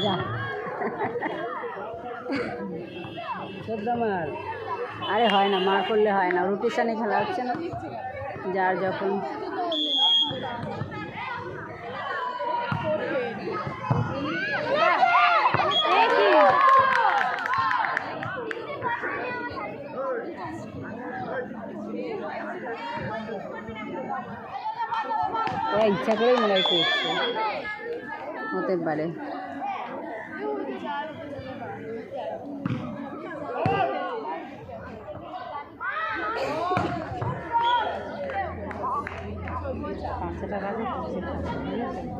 যা মার। আরে হয় না, মার করলে হয় না, রুটিশানে খেলা হচ্ছে না, যার যখন ওরা ইচ্ছা করেই মনে হয় করছে, হতে পারে।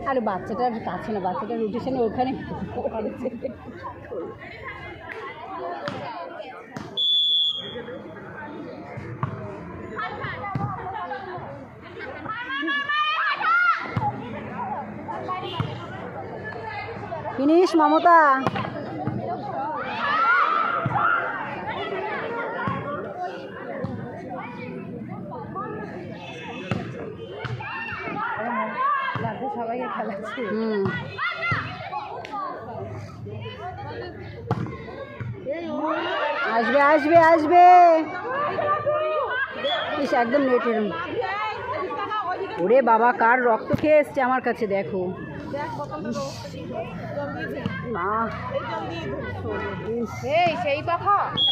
আরে বাচ্চাটার কাছে না, বাচ্চাটার রুটিশানে ওখানে ফিনিশ মমতা। সবাইকে খেলাচ্ছি। আসবে আসবে আসবে, একদম নেটের। ওরে বাবা, কার রক্ত খেয়ে এসছে আমার কাছে, দেখো মা। সেই পাখা।